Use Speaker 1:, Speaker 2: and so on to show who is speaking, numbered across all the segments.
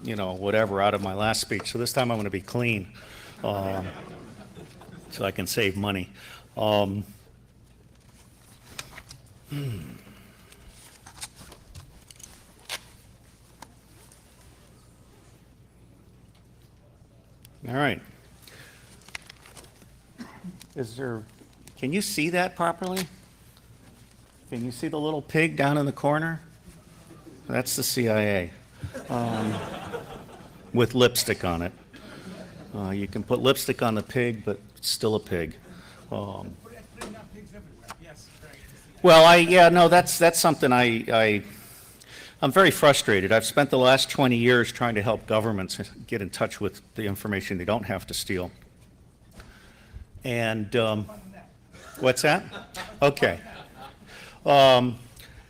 Speaker 1: whatever out of my last speech. So this time I'm going to be clean, um, so I can save money. Um, All right. Can you see that properly? Can you see the little pig down in the corner? That's the CIA, with lipstick on it. You can put lipstick on the pig, but it's still a pig. Well, no, that's something I'm very frustrated. I've spent the last 20 years trying to help governments get in touch with the information they don't have to steal. And what's that? Okay.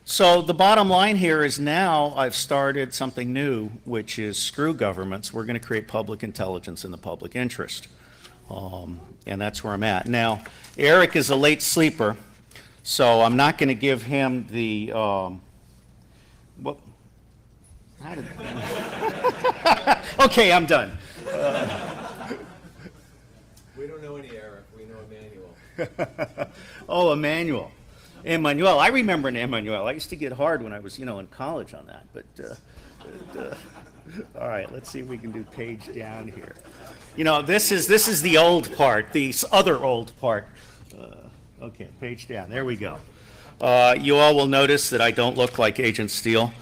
Speaker 1: So the bottom line here is now I've started something new, which is screw governments. We're going to create public intelligence in the public interest. And that's where I'm at. Now, Eric is a late sleeper, so I'm not going to give him the what? Okay, I'm done.
Speaker 2: We don't know any Eric. We know Emmanuel.
Speaker 1: Oh, Emmanuel. Emmanuel. I remember an Emmanuel. I used to get hard when I was, in college on that. But all right, let's see if we can do page down here. This is the old part, the other old part. Okay, page down. There we go. You all will notice that I don't look like Agent Steele.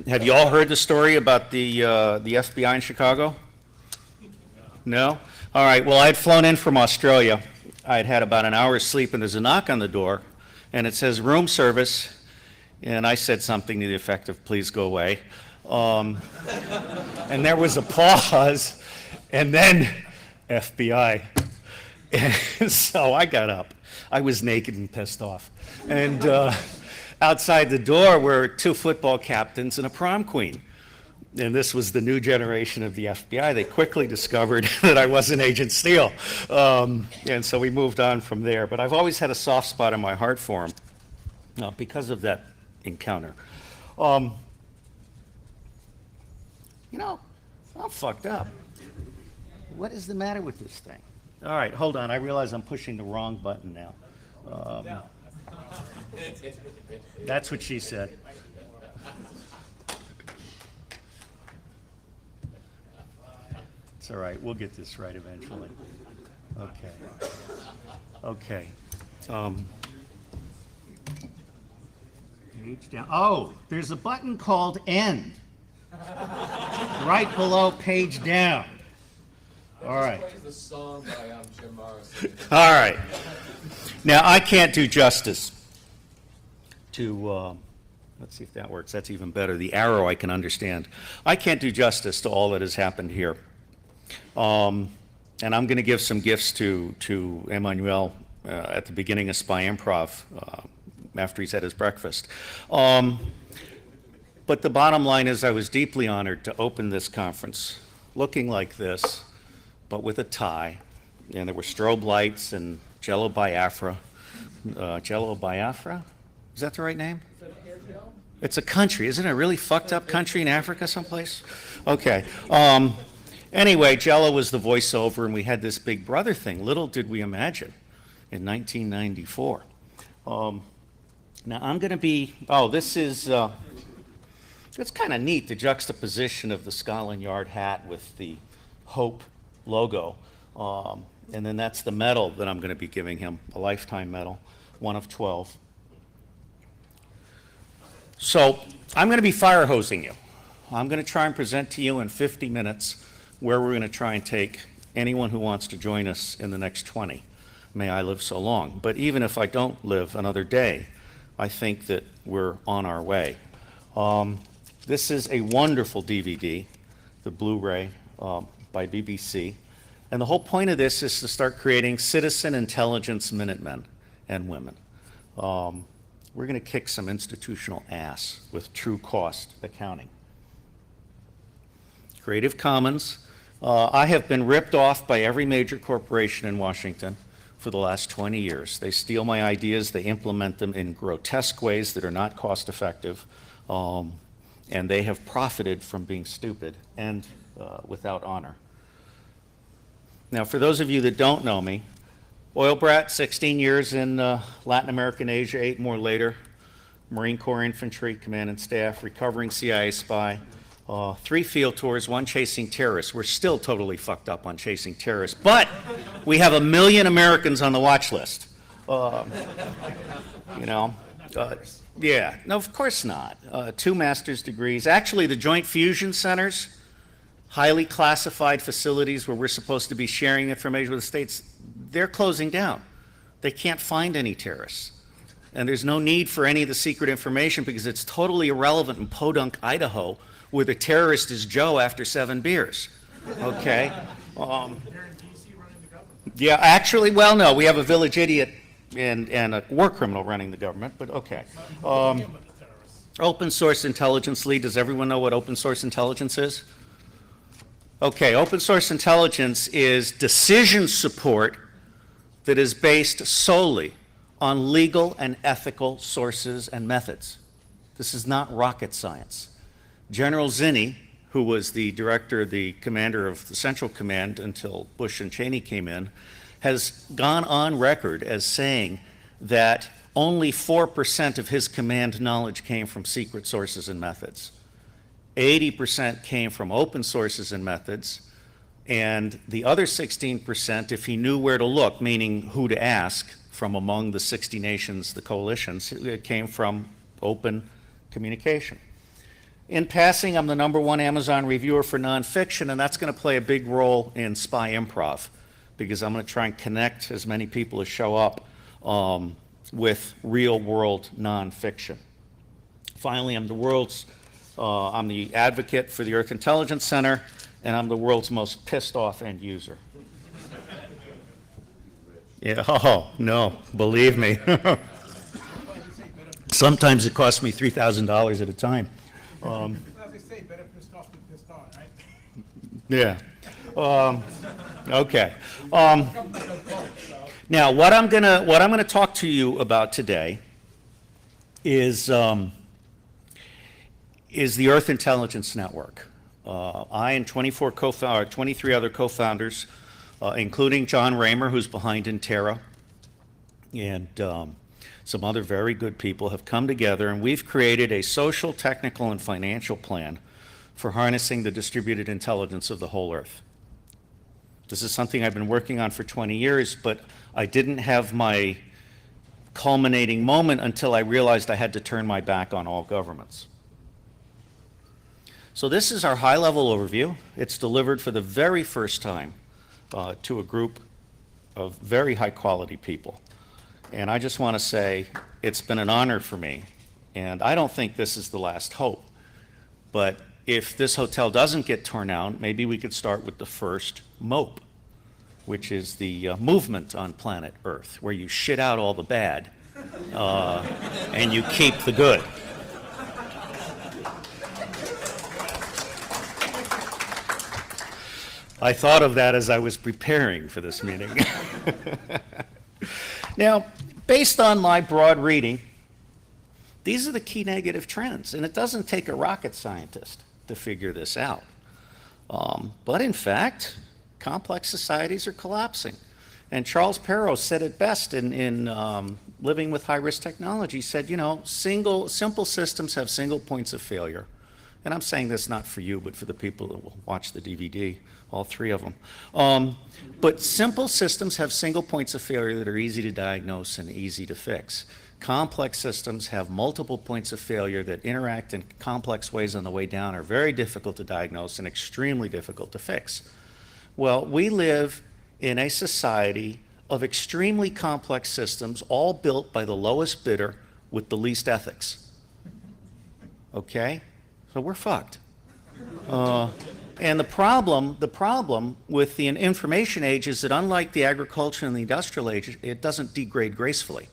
Speaker 1: Have you all heard the story about the FBI in Chicago? No? All right, well, I had flown in from Australia. I had about an hour's sleep, and there's a knock on the door, and it says room service, and I said something to the effect of, please go away. And there was a pause, and then FBI. And so I got up. I was naked and pissed off. And outside the door were two football captains and a prom queen. And this was the new generation of the FBI. They quickly discovered that I wasn't Agent Steele. And so we moved on from there. But I've always had a soft spot in my heart for him because of that encounter. I'm fucked up. What is the matter with this thing? All right, hold on. I realize I'm pushing the wrong button now. That's what she said. It's all right. We'll get this right eventually. Okay. Page down. Oh, there's a button called End. Right below page down. All right.
Speaker 2: The song by Jim Morrison.
Speaker 1: All right. Now, I can't do justice to, let's see if that works. That's even better. The arrow I can understand. I can't do justice to all that has happened here. And I'm going to give some gifts to Emmanuel at the beginning of Spy Improv after he's had his breakfast. But the bottom line is I was deeply honored to open this conference looking like this, but with a tie. And there were strobe lights and Jello Biafra. Jello Biafra? Is that the right name? It's a country. Isn't it a really fucked up country in Africa someplace? Okay. Anyway, Jello was the voiceover, and we had this Big Brother thing. Little did we imagine in 1994. Now I'm going to be, this is, it's kind of neat, the juxtaposition of the Scotland Yard hat with the Hope logo. And then that's the medal that I'm going to be giving him, a lifetime medal, one of 12. So I'm going to be fire hosing you. I'm going to try and present to you in 50 minutes where we're going to try and take anyone who wants to join us in the next 20. May I live so long. But even if I don't live another day, I think that we're on our way. This is a wonderful DVD, the Blu-ray by BBC. And the whole point of this is to start creating citizen intelligence Minutemen and women. We're going to kick some institutional ass with true cost accounting. Creative Commons. I have been ripped off by every major corporation in Washington for the last 20 years. They steal my ideas, they implement them in grotesque ways that are not cost effective, and and they have profited from being stupid and without honor. Now, for those of you that don't know me, oil brat, 16 years in Latin America and Asia, 8 more later, Marine Corps Infantry, Command and Staff, recovering CIA spy, 3 field tours, 1 chasing terrorists. We're still totally fucked up on chasing terrorists, but we have 1 million Americans on the watch list. You know, yeah, no, of course not. 2 master's degrees. Actually, the Joint Fusion Centers, highly classified facilities where we're supposed to be sharing information with the states, they're closing down. They can't find any terrorists. And there's no need for any of the secret information because it's totally irrelevant in Podunk, Idaho, where the terrorist is Joe after 7 beers. Okay? Yeah, actually, well, no, we have a village idiot and a war criminal running the government, but okay. Open source intelligence lead, does everyone know what open source intelligence is? Okay, open source intelligence is decision support that is based solely on legal and ethical sources and methods. This is not rocket science. General Zinni, who was the director, the commander of the Central Command until Bush and Cheney came in, has gone on record as saying that only 4% of his command knowledge came from secret sources and methods. 80% came from open sources and methods, and the other 16%, if he knew where to look, meaning who to ask from among the 60 nations, the coalitions, it came from open communication. In passing, I'm the #1 Amazon reviewer for nonfiction, and that's going to play a big role in Spy Improv, because I'm going to try and connect as many people as show up with real-world nonfiction. Finally, I'm the advocate for the Earth Intelligence Center, and I'm the world's most pissed off end user. Yeah, oh, no, believe me. Sometimes it costs me $3,000 at a time.
Speaker 3: As they say, better pissed off than pissed on, right?
Speaker 1: Yeah. Okay. Now, what I'm gonna talk to you about today is the Earth Intelligence Network. I and 23 other co-founders, including John Raymer, who's behind Intera, and some other very good people, have come together, and we've created a social, technical, and financial plan for harnessing the distributed intelligence of the whole Earth. This is something I've been working on for 20 years, but I didn't have my culminating moment until I realized I had to turn my back on all governments. So this is our high-level overview. It's delivered for the very first time to a group of very high-quality people. And I just want to say it's been an honor for me. And I don't think this is the last hope. But if this hotel doesn't get torn down, maybe we could start with the first MOPE, which is the movement on planet Earth, where you shit out all the bad and you keep the good. I thought of that as I was preparing for this meeting. Now, based on my broad reading, these are the key negative trends, and it doesn't take a rocket scientist to figure this out. But in fact, complex societies are collapsing. And Charles Perrow said it best in Living with High-Risk Technology. He said, you know, simple systems have single points of failure. And I'm saying this not for you, but for the people that will watch the DVD, all 3 of them. But simple systems have single points of failure that are easy to diagnose and easy to fix. Complex systems have multiple points of failure that interact in complex ways on the way down, are very difficult to diagnose and extremely difficult to fix. Well, we live in a society of extremely complex systems, all built by the lowest bidder with the least ethics. Okay? So we're fucked. And the problem with the information age is that unlike the agriculture and the industrial age, it doesn't degrade gracefully.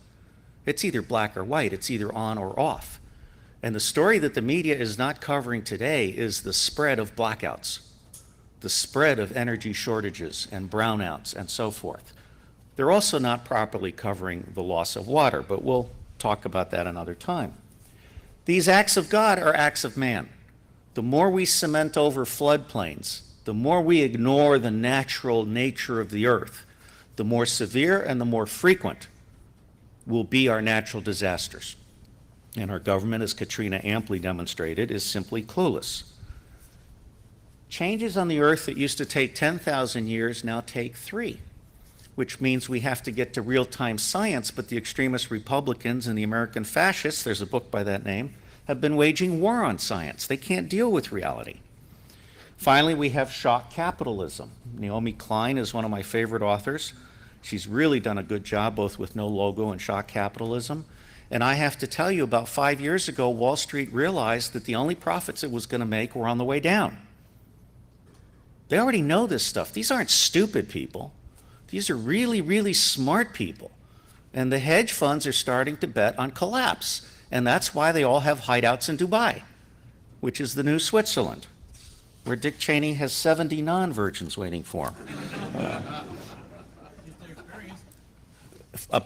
Speaker 1: It's either black or white. It's either on or off. And the story that the media is not covering today is the spread of blackouts, the spread of energy shortages and brownouts and so forth. They're also not properly covering the loss of water, but we'll talk about that another time. These acts of God are acts of man. the more we cement over floodplains, the more we ignore the natural nature of the earth, the more severe and the more frequent will be our natural disasters. And our government, as Katrina amply demonstrated, is simply clueless. Changes on the earth that used to take 10,000 years now take 3, which means we have to get to real-time science, but the extremist Republicans and the American fascists, there's a book by that name, have been waging war on science. They can't deal with reality. Finally, we have shock capitalism. Naomi Klein is one of my favorite authors. She's really done a good job both with No Logo and shock capitalism. And I have to tell you, about 5 years ago, Wall Street realized that the only profits it was going to make were on the way down. They already know this stuff. These aren't stupid people. These are really, really smart people. And the hedge funds are starting to bet on collapse. And that's why they all have hideouts in Dubai, which is the new Switzerland, where Dick Cheney has 70 non-virgins waiting for him.
Speaker 3: If they're experienced,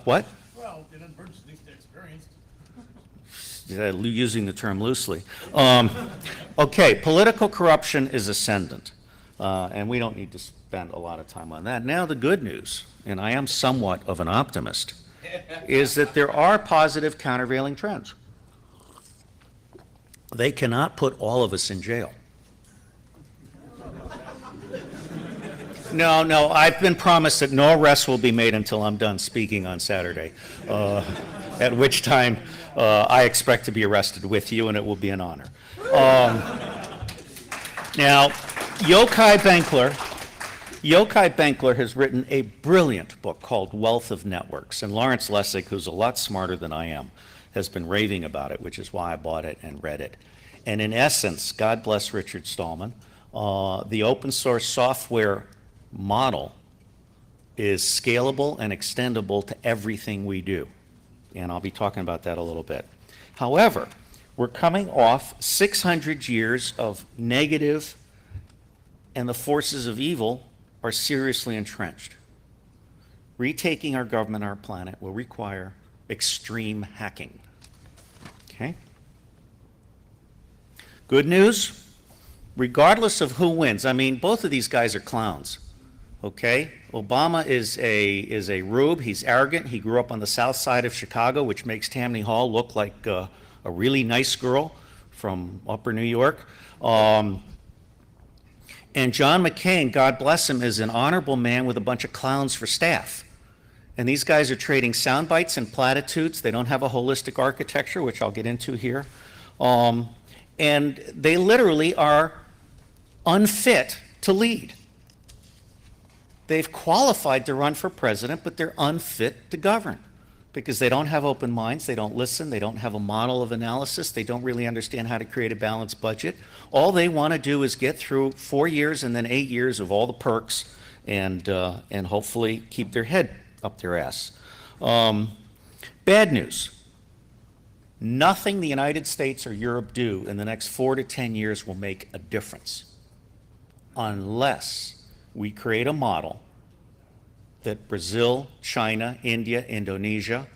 Speaker 1: What?
Speaker 3: well, they're not virgins, at least they're experienced.
Speaker 1: Using the term loosely. Okay, political corruption is ascendant, and we don't need to spend a lot of time on that. Now the good news, and I am somewhat of an optimist, is that there are positive countervailing trends. They cannot put all of us in jail. No, I've been promised that no arrests will be made until I'm done speaking on Saturday, at which time I expect to be arrested with you, and it will be an honor. Now, Yochai Benkler has written a brilliant book called Wealth of Networks, and Lawrence Lessig, who's a lot smarter than I am, has been raving about it, which is why I bought it and read it. And in essence, God bless Richard Stallman, the open source software model is scalable and extendable to everything we do. And I'll be talking about that a little bit. However, we're coming off 600 years of negative, and the forces of evil are seriously entrenched. Retaking our government, our planet, will require extreme hacking. Okay? Good news, regardless of who wins, I mean, both of these guys are clowns. Okay? Obama is a rube. He's arrogant. He grew up on the south side of Chicago, which makes Tammany Hall look like a really nice girl from upper New York. And John McCain, God bless him, is an honorable man with a bunch of clowns for staff. And these guys are trading sound bites and platitudes. They don't have a holistic architecture, which I'll get into here. And they literally are unfit to lead. They've qualified to run for president, but they're unfit to govern because they don't have open minds, they don't listen, they don't have a model of analysis, they don't really understand how to create a balanced budget. All they want to do is get through 4 years and then 8 years of all the perks and hopefully keep their head up their ass. Bad news. Nothing the United States or Europe do in the next 4 to 10 years will make a difference unless we create a model that Brazil, China, India, Indonesia,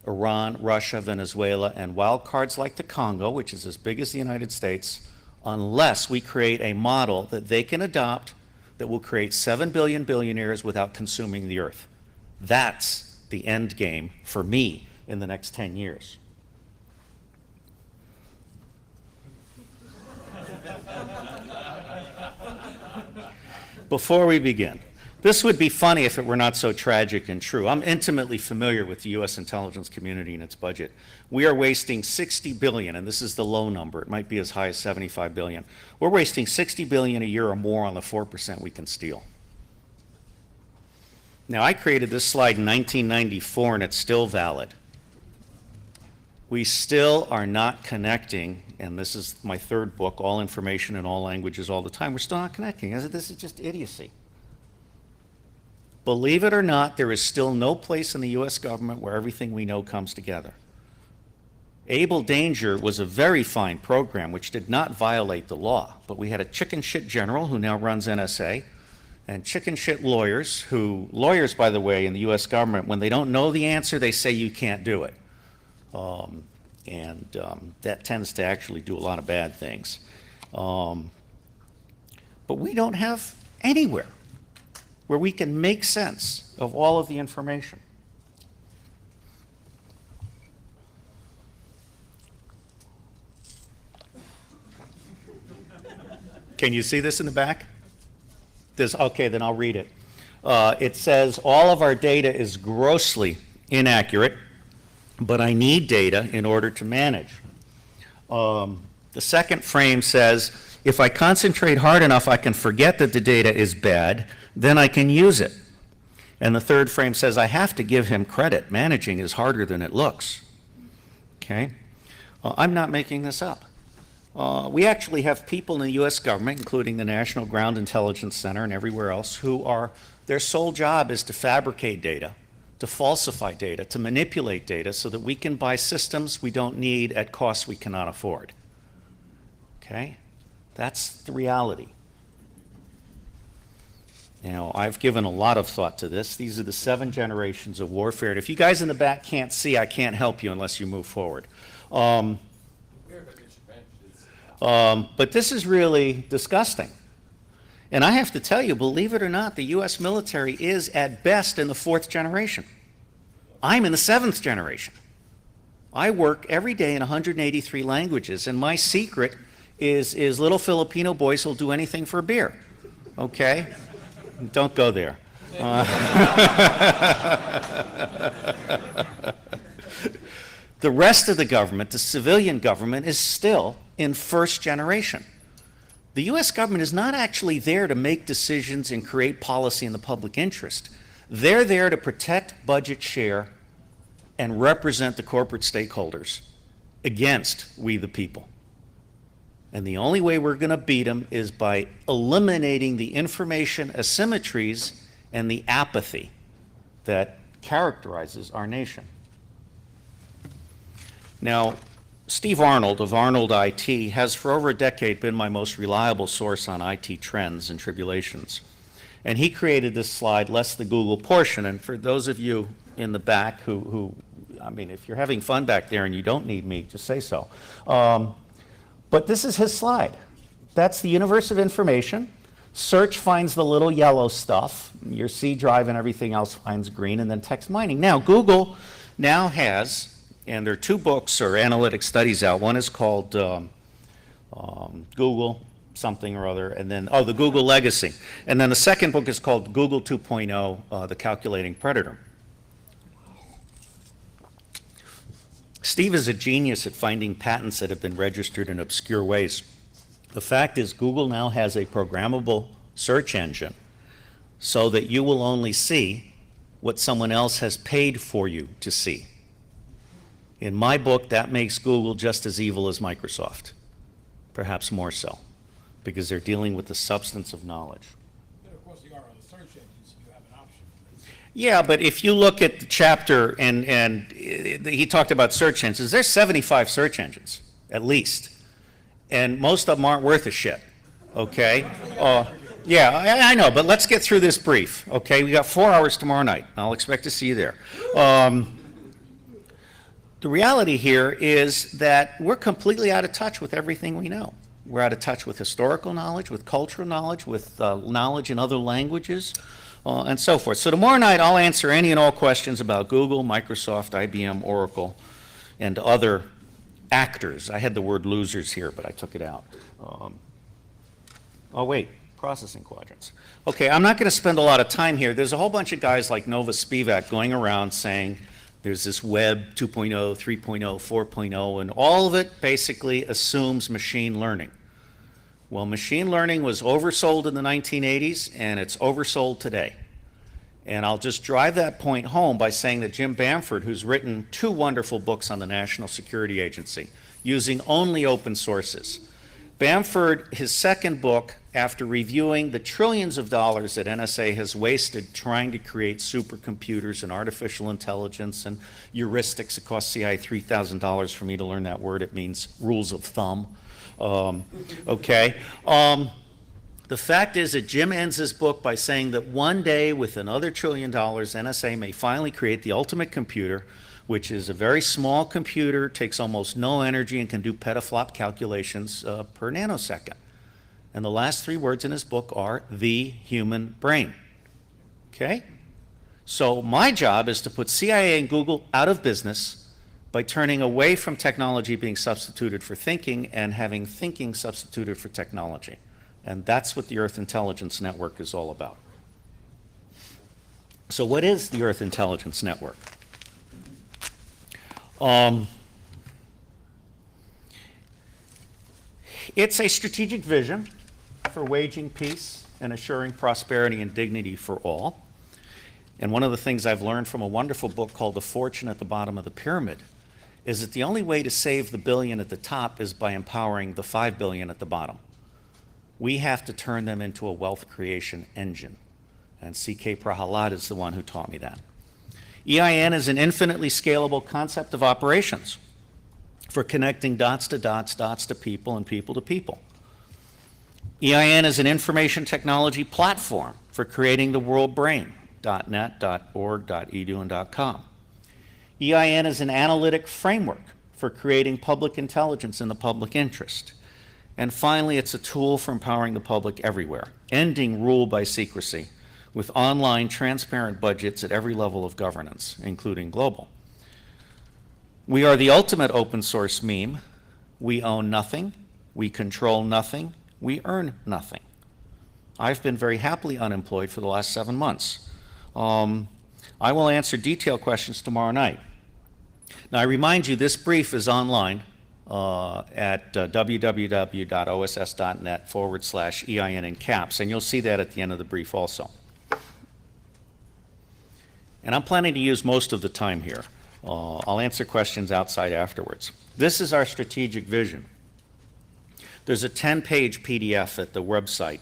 Speaker 1: Iran, Russia, Venezuela, and wild cards like the Congo, which is as big as the United States, unless we create a model that they can adopt that will create 7 billion billionaires without consuming the earth. That's the end game for me in the next 10 years. Before we begin, this would be funny if it were not so tragic and true. I'm intimately familiar with the U.S. intelligence community and its budget. We are wasting $60 billion, and this is the low number. It might be as high as $75 billion. We're wasting $60 billion a year or more on the 4% we can steal. Now, I created this slide in 1994, and it's still valid. We still are not connecting, and this is my third book, All Information in All Languages All the Time. We're still not connecting. This is just idiocy. Believe it or not, there is still no place in the U.S. government where everything we know comes together. Able Danger was a very fine program which did not violate the law, but we had a chicken shit general who now runs NSA, and chicken shit lawyers lawyers, by the way, in the U.S. government, when they don't know the answer, they say you can't do it. That tends to actually do a lot of bad things. But we don't have anywhere where we can make sense of all of the information. Can you see this in the back? Okay, then I'll read it. It says, all of our data is grossly inaccurate, but I need data in order to manage. The second frame says, if I concentrate hard enough, I can forget that the data is bad, then I can use it. And the third frame says, I have to give him credit. Managing is harder than it looks. Okay? I'm not making this up. We actually have people in the U.S. government, including the National Ground Intelligence Center and everywhere else, who are, their sole job is to fabricate data, to falsify data, to manipulate data so that we can buy systems we don't need at costs we cannot afford. Okay? That's the reality. You know, I've given a lot of thought to this. These are the 7 generations of warfare. And if you guys in the back can't see, I can't help you unless you move forward. But this is really disgusting. And I have to tell you, believe it or not, the U.S. military is at best in the 4th generation. I'm in the 7th generation. I work every day in 183 languages, and my secret is little Filipino boys who'll do anything for a beer. Okay? Don't go there. The rest of the government, the civilian government, is still in 1st generation. The U.S. government is not actually there to make decisions and create policy in the public interest. They're there to protect budget share and represent the corporate stakeholders against we the people. And the only way we're going to beat them is by eliminating the information asymmetries and the apathy that characterizes our nation. Now, Steve Arnold of Arnold IT has for over a decade been my most reliable source on IT trends and tribulations. And he created this slide, less the Google portion. And for those of you in the back who I mean, if you're having fun back there and you don't need me, just say so. But this is his slide. That's the universe of information. Search finds the little yellow stuff. Your C drive and everything else finds green, and then text mining. Now, Google now has, and there are 2 books or analytic studies out. One is called Google something or other, and then, the Google Legacy. And then the second book is called Google 2.0, The Calculating Predator. Steve is a genius at finding patents that have been registered in obscure ways. The fact is, Google now has a programmable search engine so that you will only see what someone else has paid for you to see. In my book, that makes Google just as evil as Microsoft, perhaps more so, because they're dealing with the substance of knowledge.
Speaker 3: But of course, you are on the search engines, you have an option.
Speaker 1: Yeah, but if you look at the chapter, and he talked about search engines, there's 75 search engines, at least. And most of them aren't worth a shit, okay? Yeah, I know, but let's get through this brief, okay? We got 4 hours tomorrow night. I'll expect to see you there. The reality here is that we're completely out of touch with everything we know. We're out of touch with historical knowledge, with cultural knowledge, with knowledge in other languages, and so forth. So tomorrow night, I'll answer any and all questions about Google, Microsoft, IBM, Oracle, and other actors. I had the word losers here, but I took it out. Oh, wait, processing quadrants. Okay, I'm not going to spend a lot of time here. There's a whole bunch of guys like Nova Spivak going around saying there's this web 2.0, 3.0, 4.0, and all of it basically assumes machine learning. Well, machine learning was oversold in the 1980s, and it's oversold today. And I'll just drive that point home by saying that Jim Bamford, who's written 2 wonderful books on the National Security Agency, using only open sources. Bamford, his second book, after reviewing the trillions of dollars that NSA has wasted trying to create supercomputers and artificial intelligence and heuristics, it cost CIA $3,000 for me to learn that word. It means rules of thumb. Okay. The fact is that Jim ends his book by saying that one day, with another $1 trillion, NSA may finally create the ultimate computer, which is a very small computer, takes almost no energy, and can do petaflop calculations per nanosecond. And the last three words in his book are the human brain. Okay? So my job is to put CIA and Google out of business by turning away from technology being substituted for thinking and having thinking substituted for technology. And that's what the Earth Intelligence Network is all about. So what is the Earth Intelligence Network? It's a strategic vision for waging peace and assuring prosperity and dignity for all. And one of the things I've learned from a wonderful book called The Fortune at the Bottom of the Pyramid is that the only way to save the billion at the top is by empowering the 5 billion at the bottom. We have to turn them into a wealth creation engine. And C.K. Prahalad is the one who taught me that. EIN is an infinitely scalable concept of operations for connecting dots to dots, dots to people, and people to people. EIN is an information technology platform for creating the world brain. .net, .org, .edu, and .com. EIN is an analytic framework for creating public intelligence in the public interest. And finally, it's a tool for empowering the public everywhere, ending rule by secrecy with online transparent budgets at every level of governance, including global. We are the ultimate open source meme. We own nothing, we control nothing, we earn nothing. I've been very happily unemployed for the last 7 months. I will answer detailed questions tomorrow night. Now, I remind you, this brief is online at www.oss.net/EIN in caps, and you'll see that at the end of the brief also. And I'm planning to use most of the time here. I'll answer questions outside afterwards. This is our strategic vision. There's a 10-page PDF at the website,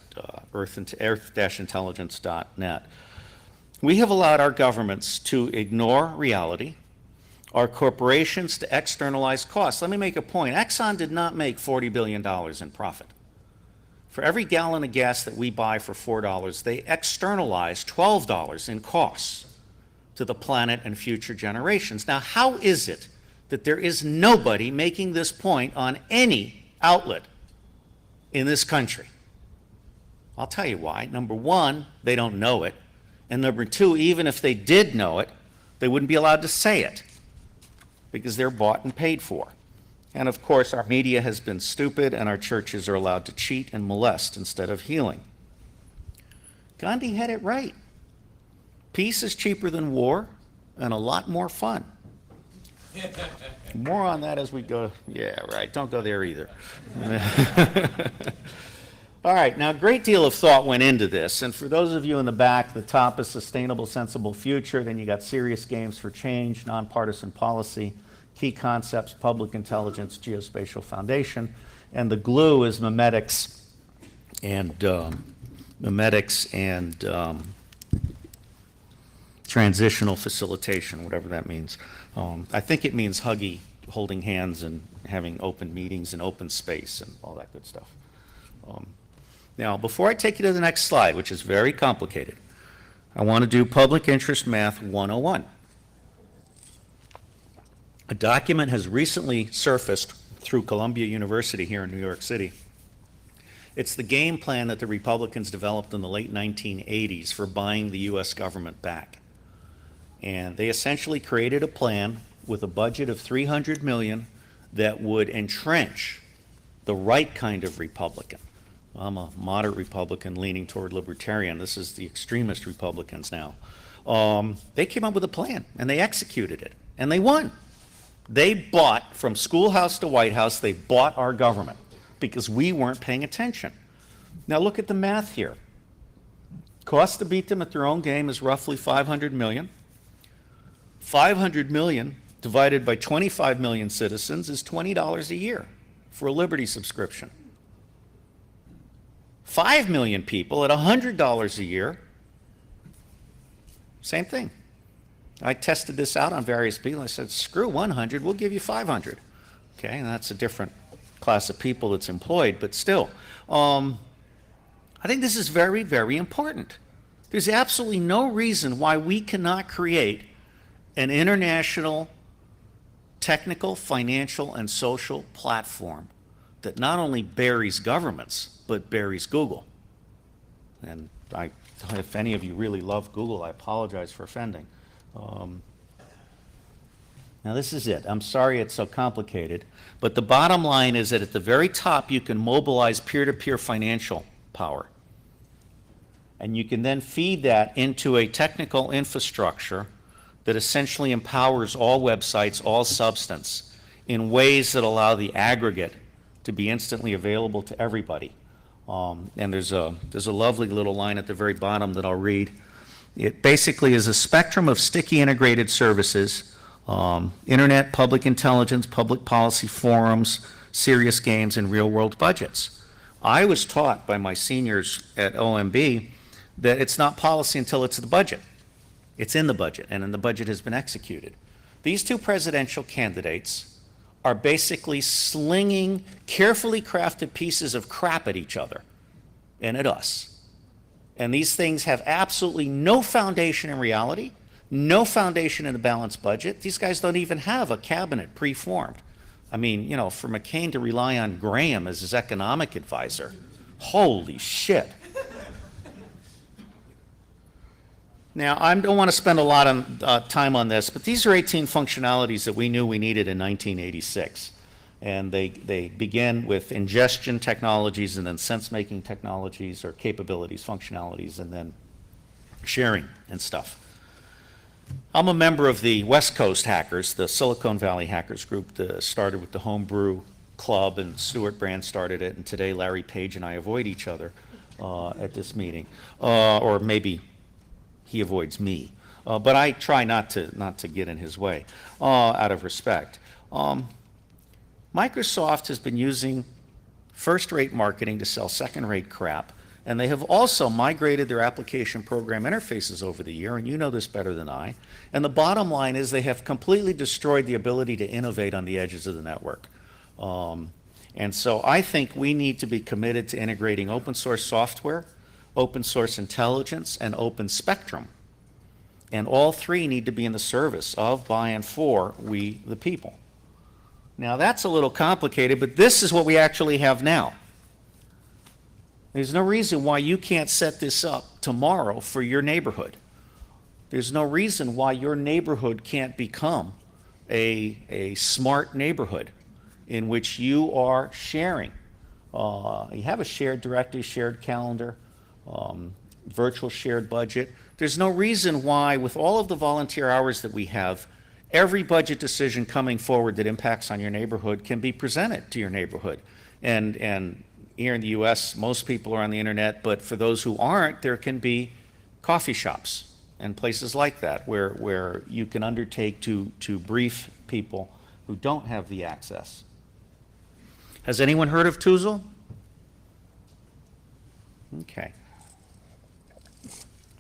Speaker 1: earth-intelligence.net. We have allowed our governments to ignore reality, our corporations to externalize costs. Let me make a point. Exxon did not make $40 billion in profit. For every gallon of gas that we buy for $4, they externalize $12 in costs to the planet and future generations. Now, how is it that there is nobody making this point on any outlet in this country? I'll tell you why. Number one, they don't know it. And number two, even if they did know it, they wouldn't be allowed to say it because they're bought and paid for. And of course, our media has been stupid and our churches are allowed to cheat and molest instead of healing. Gandhi had it right. Peace is cheaper than war and a lot more fun. More on that as we go. Yeah, right. Don't go there either. All right, now a great deal of thought went into this, and for those of you in the back, the top is Sustainable, Sensible Future, then you got Serious Games for Change, Nonpartisan Policy, Key Concepts, Public Intelligence, Geospatial Foundation, and the glue is memetics and transitional facilitation, whatever that means. I think it means holding hands and having open meetings and open space and all that good stuff. Now, before I take you to the next slide, which is very complicated, I want to do Public Interest Math 101. A document has recently surfaced through Columbia University here in New York City. It's the game plan that the Republicans developed in the late 1980s for buying the U.S. government back. And they essentially created a plan with a budget of $300 million that would entrench the right kind of Republican. I'm a moderate Republican leaning toward libertarian. This is the extremist Republicans now. They came up with a plan, and they executed it, and they won. They bought, from schoolhouse to White House, they bought our government because we weren't paying attention. Now look at the math here. Cost to beat them at their own game is roughly $500 million. 500 million divided by 25 million citizens is $20 a year for a Liberty subscription. 5 million people at $100 a year, same thing. I tested this out on various people. I said, screw 100, we'll give you 500. Okay, and that's a different class of people that's employed, but still. I think this is very, very important. There's absolutely no reason why we cannot create an international technical, financial, and social platform that not only buries governments, but buries Google. And if any of you really love Google, I apologize for offending. Now this is it. I'm sorry it's so complicated, but the bottom line is that at the very top you can mobilize peer-to-peer financial power. And you can then feed that into a technical infrastructure that essentially empowers all websites, all substance, in ways that allow the aggregate to be instantly available to everybody. And there's a lovely little line at the very bottom that I'll read. It basically is a spectrum of sticky integrated services, internet, public intelligence, public policy forums, serious games, and real-world budgets. I was taught by my seniors at OMB that it's not policy until it's the budget. It's in the budget, and then the budget has been executed. These two presidential candidates are basically slinging carefully crafted pieces of crap at each other and at us. And these things have absolutely no foundation in reality, no foundation in a balanced budget. These guys don't even have a cabinet pre-formed. I mean, you know, for McCain to rely on Graham as his economic advisor, holy shit. Now, I don't want to spend a lot of time on this, but these are 18 functionalities that we knew we needed in 1986. And they begin with ingestion technologies and then sense-making technologies or capabilities, functionalities, and then sharing and stuff. I'm a member of the West Coast hackers, the Silicon Valley hackers group that started with the Homebrew Club, and Stuart Brand started it, and today Larry Page and I avoid each other at this meeting, or maybe he avoids me. But I try not to get in his way out of respect. Microsoft has been using first-rate marketing to sell second-rate crap, and they have also migrated their application program interfaces over the year, and you know this better than I. And the bottom line is they have completely destroyed the ability to innovate on the edges of the network. And so I think we need to be committed to integrating open source software, open source intelligence, and open spectrum. And all three need to be in the service of, by, and for we, the people. Now that's a little complicated, but this is what we actually have now. There's no reason why you can't set this up tomorrow for your neighborhood. There's no reason why your neighborhood can't become a smart neighborhood in which you are sharing. You have a shared directory, shared calendar, virtual shared budget. There's no reason why, with all of the volunteer hours that we have, every budget decision coming forward that impacts on your neighborhood can be presented to your neighborhood. And here in the US, most people are on the internet, but for those who aren't, there can be coffee shops and places like that where you can undertake to brief people who don't have the access. Has anyone heard of Toozle? Okay.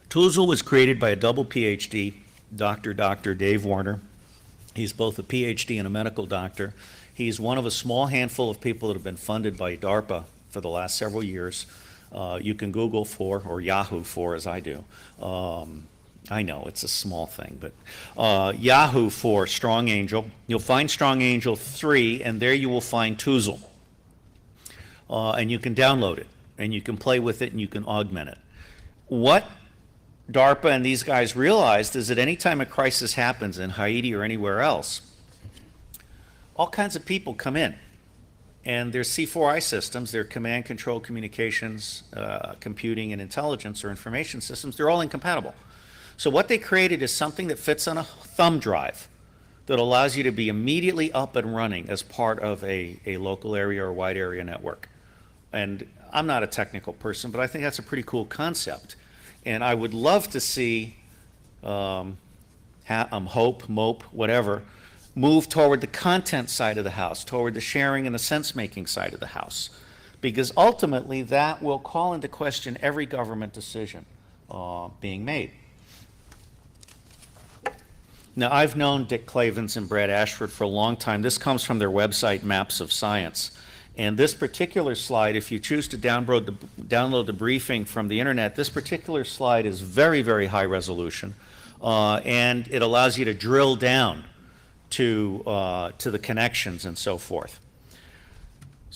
Speaker 1: Toozle was created by a double PhD, Dr. Dave Warner. He's both a PhD and a medical doctor. He's one of a small handful of people that have been funded by DARPA for the last several years. You can Google for, or Yahoo for, as I do. I know, it's a small thing, but Yahoo for Strong Angel. You'll find Strong Angel 3, and there you will find Toozle. And you can download it, and you can play with it, and you can augment it. What DARPA and these guys realized is that anytime a crisis happens in Haiti or anywhere else, all kinds of people come in. And their C4I systems, their command, control, communications, computing, and intelligence or information systems, they're all incompatible. So what they created is something that fits on a thumb drive that allows you to be immediately up and running as part of a local area or wide area network. And I'm not a technical person, but I think that's a pretty cool concept. And I would love to see Hope, MOPE, whatever, move toward the content side of the house, toward the sharing and the sense-making side of the house. Because ultimately, that will call into question every government decision being made. Now, I've known Dick Clavens and Brad Ashford for a long time. This comes from their website, Maps of Science. And this particular slide, if you choose to download the briefing from the internet, this particular slide is very, very high resolution. And it allows you to drill down to the connections and so forth.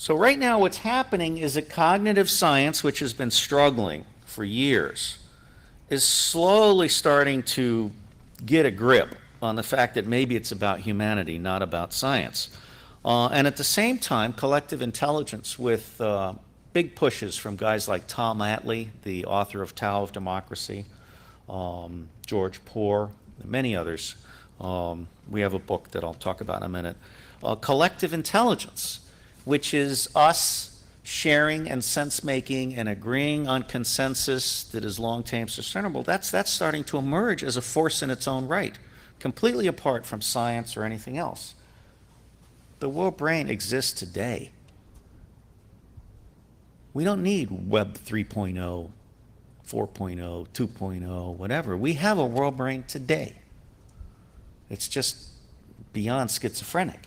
Speaker 1: So right now what's happening is that cognitive science, which has been struggling for years, is slowly starting to get a grip on the fact that maybe it's about humanity, not about science. And at the same time, collective intelligence with big pushes from guys like Tom Atlee, the author of Tao of Democracy, George Poore, and many others. We have a book that I'll talk about in a minute. Collective intelligence, which is us sharing and sense-making and agreeing on consensus that is long-term sustainable, that's starting to emerge as a force in its own right, completely apart from science or anything else. The world brain exists today. We don't need Web 3.0, 4.0, 2.0, whatever. We have a world brain today. It's just beyond schizophrenic.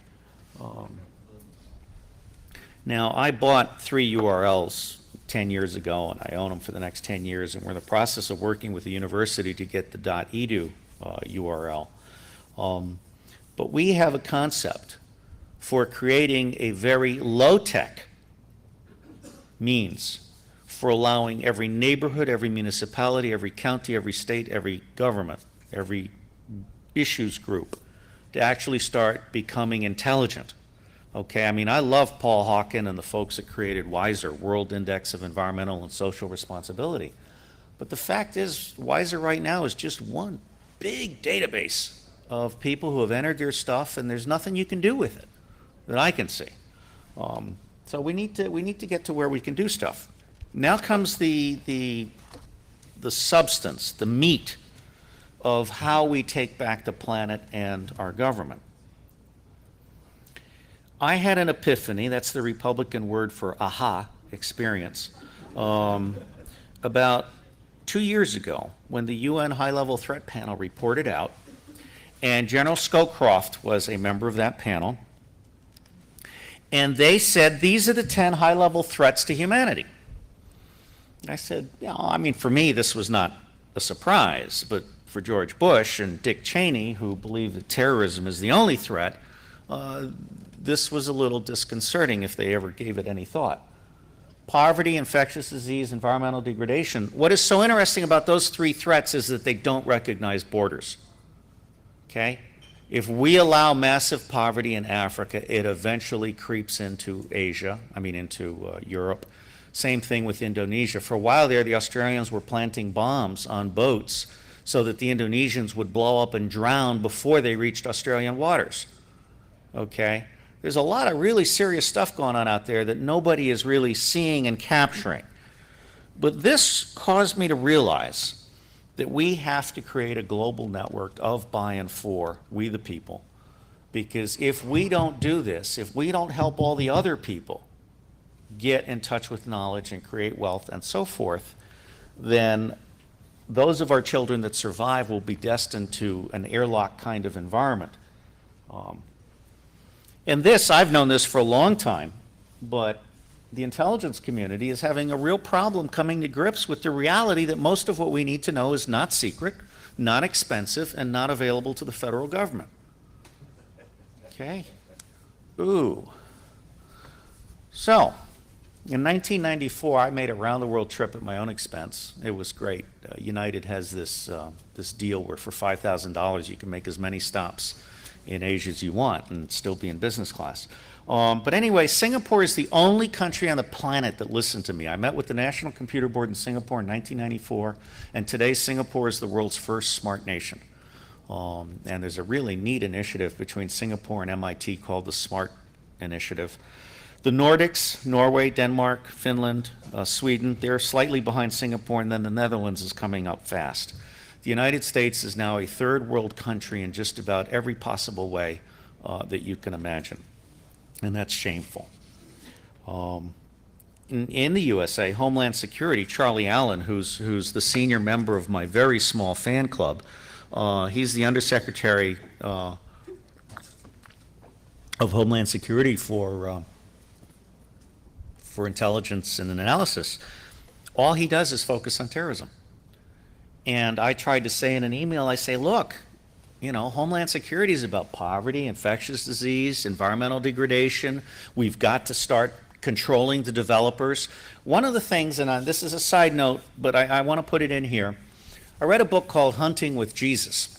Speaker 1: Now, I bought 3 URLs 10 years ago, and I own them for the next 10 years, and we're in the process of working with the university to get the .edu URL. But we have a concept for creating a very low-tech means for allowing every neighborhood, every municipality, every county, every state, every government, every issues group to actually start becoming intelligent. Okay, I mean, I love Paul Hawken and the folks that created WISER, World Index of Environmental and Social Responsibility. But the fact is, WISER right now is just one big database of people who have entered their stuff, and there's nothing you can do with it that I can see. So we need to get to where we can do stuff. Now comes the substance, the meat of how we take back the planet and our government. I had an epiphany, that's the Republican word for aha experience, about 2 years ago when the UN High-Level Threat Panel reported out, and General Scowcroft was a member of that panel, and they said, these are the 10 high-level threats to humanity. I said, yeah, I mean, for me, this was not a surprise, but for George Bush and Dick Cheney, who believe that terrorism is the only threat, this was a little disconcerting if they ever gave it any thought. Poverty, infectious disease, environmental degradation. What is so interesting about those 3 threats is that they don't recognize borders. Okay? If we allow massive poverty in Africa, it eventually creeps into Asia, into Europe. Same thing with Indonesia. For a while there, the Australians were planting bombs on boats so that the Indonesians would blow up and drown before they reached Australian waters. Okay? There's a lot of really serious stuff going on out there that nobody is really seeing and capturing. But this caused me to realize that we have to create a global network of, by, and for we the people. Because if we don't do this, if we don't help all the other people get in touch with knowledge and create wealth and so forth, then those of our children that survive will be destined to an airlock kind of environment. And this, I've known this for a long time, but the intelligence community is having a real problem coming to grips with the reality that most of what we need to know is not secret, not expensive, and not available to the federal government. Okay? Ooh. So, in 1994, I made a round-the-world trip at my own expense. It was great. United has this deal where for $5,000 you can make as many stops in Asia as you want and still be in business class. But anyway, Singapore is the only country on the planet that listened to me. I met with the National Computer Board in Singapore in 1994, and today Singapore is the world's first smart nation. And there's a really neat initiative between Singapore and MIT called the SMART Initiative. The Nordics, Norway, Denmark, Finland, Sweden, they're slightly behind Singapore, and then the Netherlands is coming up fast. The United States is now a third world country in just about every possible way that you can imagine. And that's shameful. In the USA, Homeland Security, Charlie Allen, who's the senior member of my very small fan club, he's the Undersecretary of Homeland Security for intelligence and analysis. All he does is focus on terrorism. And I tried to say in an email, I say, look, Homeland Security is about poverty, infectious disease, environmental degradation. We've got to start controlling the developers. One of the things, and this is a side note, but I want to put it in here. I read a book called Hunting with Jesus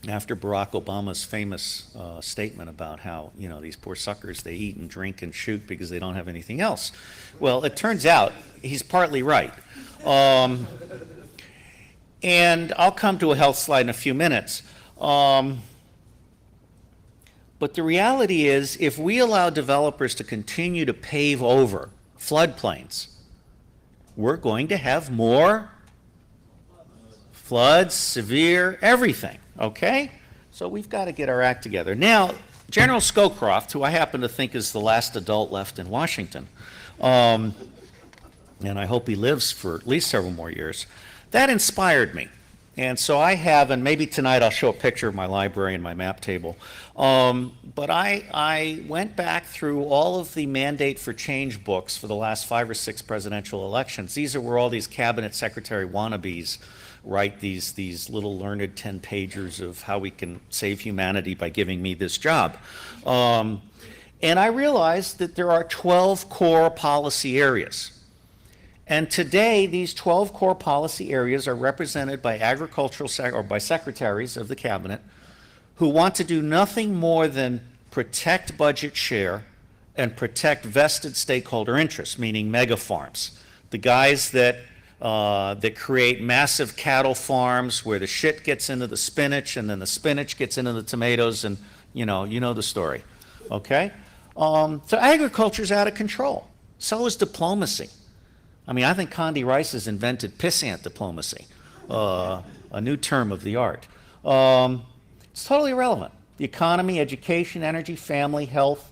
Speaker 1: after Barack Obama's famous statement about how, you know, these poor suckers, they eat and drink and shoot because they don't have anything else. Well, it turns out he's partly right. And I'll come to a health slide in a few minutes. But the reality is, if we allow developers to continue to pave over floodplains, we're going to have more floods, severe, everything, okay? So we've got to get our act together. Now, General Scowcroft, who I happen to think is the last adult left in Washington, and I hope he lives for at least several more years, that inspired me. And so I have, and maybe tonight I'll show a picture of my library and my map table, but I went back through all of the Mandate for Change books for the last 5 or 6 presidential elections. These are where all these cabinet secretary wannabes write these little learned 10-pagers of how we can save humanity by giving me this job. And I realized that there are 12 core policy areas. And today, these 12 core policy areas are represented by or by secretaries of the cabinet who want to do nothing more than protect budget share and protect vested stakeholder interests, meaning mega farms. The guys that create massive cattle farms where the shit gets into the spinach and then the spinach gets into the tomatoes, and you know the story, okay? So agriculture's out of control. So is diplomacy. I mean, I think Condi Rice has invented pissant diplomacy, a new term of the art. It's totally irrelevant. The economy, education, energy, family, health,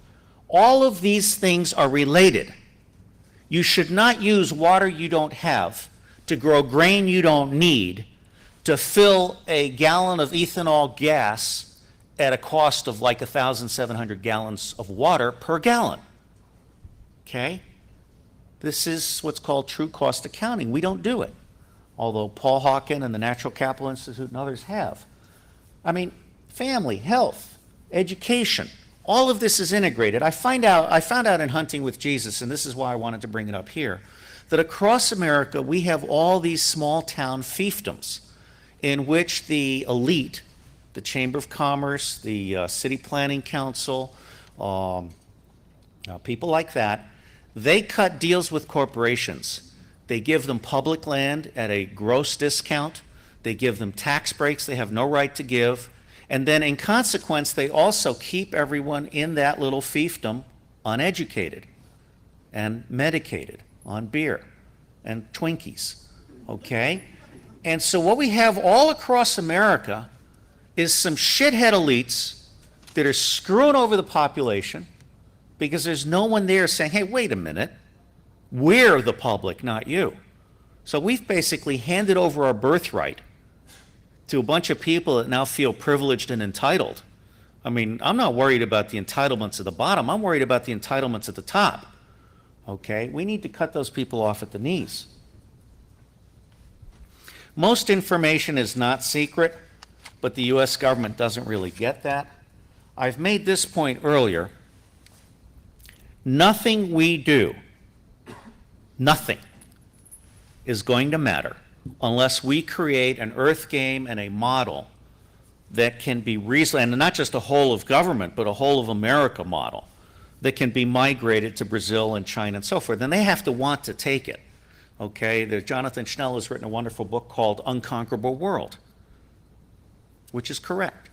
Speaker 1: all of these things are related. You should not use water you don't have to grow grain you don't need to fill a gallon of ethanol gas at a cost of like 1,700 gallons of water per gallon. Okay? This is what's called true cost accounting. We don't do it, although Paul Hawken and the Natural Capital Institute and others have. I mean, family, health, education, all of this is integrated. I found out in Hunting with Jesus, and this is why I wanted to bring it up here, that across America we have all these small town fiefdoms in which the elite, the Chamber of Commerce, the City Planning Council, people like that, they cut deals with corporations. They give them public land at a gross discount. They give them tax breaks they have no right to give. And then in consequence, they also keep everyone in that little fiefdom uneducated and medicated on beer and Twinkies, okay? And so what we have all across America is some shithead elites that are screwing over the population, because there's no one there saying, hey, wait a minute, we're the public, not you. So we've basically handed over our birthright to a bunch of people that now feel privileged and entitled. I mean, I'm not worried about the entitlements at the bottom, I'm worried about the entitlements at the top. Okay, we need to cut those people off at the knees. Most information is not secret, but the US government doesn't really get that. I've made this point earlier. Nothing we do, nothing, is going to matter unless we create an Earthgame and a model that can be reasonable, and not just a whole of government, but a whole of America model that can be migrated to Brazil and China and so forth. Then they have to want to take it. Okay, Jonathan Schnell has written a wonderful book called Unconquerable World, which is correct.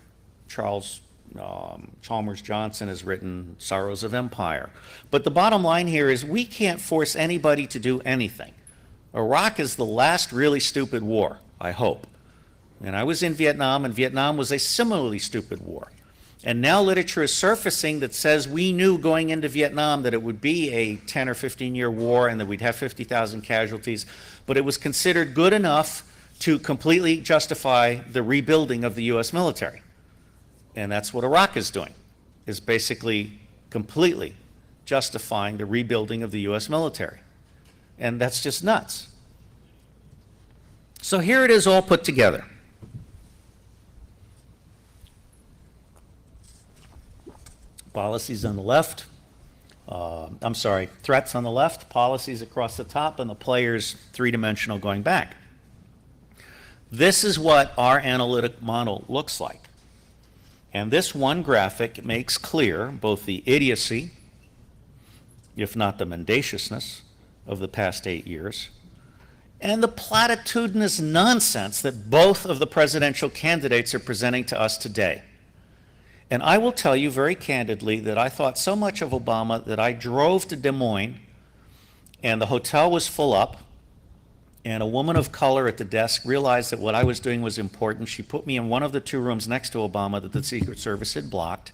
Speaker 1: Chalmers Johnson has written Sorrows of Empire. But the bottom line here is we can't force anybody to do anything. Iraq is the last really stupid war, I hope. And I was in Vietnam, and Vietnam was a similarly stupid war. And now literature is surfacing that says we knew going into Vietnam that it would be a 10 or 15-year war and that we'd have 50,000 casualties, but it was considered good enough to completely justify the rebuilding of the US military. And that's what Iraq is doing, is basically completely justifying the rebuilding of the US military. And that's just nuts. So here it is all put together. Policies on the left, I'm sorry, threats on the left, policies across the top, and the players three-dimensional going back. This is what our analytic model looks like. And this one graphic makes clear both the idiocy, if not the mendaciousness, of the past 8 years, and the platitudinous nonsense that both of the presidential candidates are presenting to us today. And I will tell you very candidly that I thought so much of Obama that I drove to Des Moines, and the hotel was full up, and a woman of color at the desk realized that what I was doing was important. She put me in one of the 2 rooms next to Obama that the Secret Service had blocked.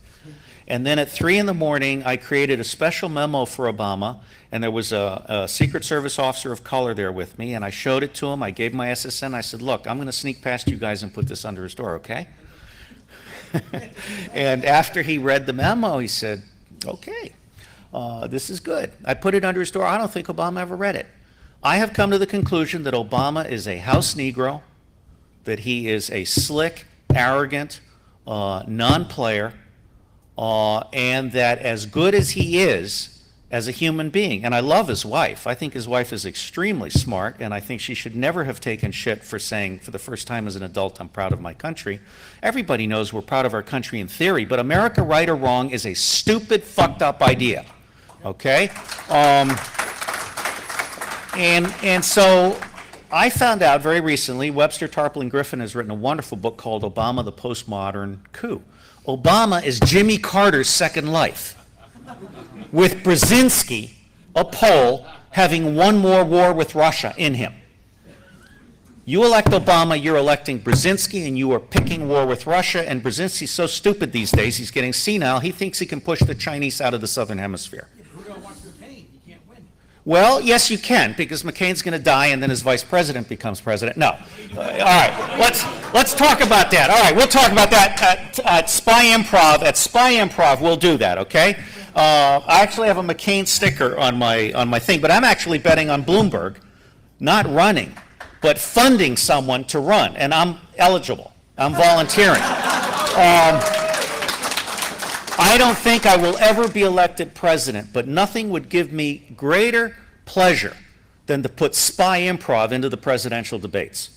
Speaker 1: And then at 3 in the morning, I created a special memo for Obama, and there was a Secret Service officer of color there with me, and I showed it to him. I gave him my SSN. I said, look, I'm going to sneak past you guys and put this under his door, okay? And after he read the memo, he said, okay, this is good. I put it under his door. I don't think Obama ever read it. I have come to the conclusion that Obama is a house Negro, that he is a slick, arrogant, non-player, and that as good as he is as a human being, and I love his wife. I think his wife is extremely smart, and I think she should never have taken shit for saying, for the first time as an adult, I'm proud of my country. Everybody knows we're proud of our country in theory, but America, right or wrong, is a stupid, fucked up idea, okay? And so I found out very recently, Webster Tarplin Griffin has written a wonderful book called Obama, the Postmodern Coup. Obama is Jimmy Carter's second life, with Brzezinski, a Pole, having one more war with Russia in him. You elect Obama, you're electing Brzezinski, and you are picking war with Russia, and Brzezinski's so stupid these days, he's getting senile, he thinks he can push the Chinese out of the southern hemisphere.
Speaker 3: Who don't want McCain? You can't win.
Speaker 1: Well, yes, you can, because McCain's going to die, and then his vice president becomes president. No. All right, let's talk about that. All right, we'll talk about that at Spy Improv. At Spy Improv, we'll do that, okay? I actually have a McCain sticker on my thing, but I'm actually betting on Bloomberg, not running, but funding someone to run, and I'm eligible. I'm volunteering. I don't think I will ever be elected president, but nothing would give me greater pleasure than to put Spy Improv into the presidential debates.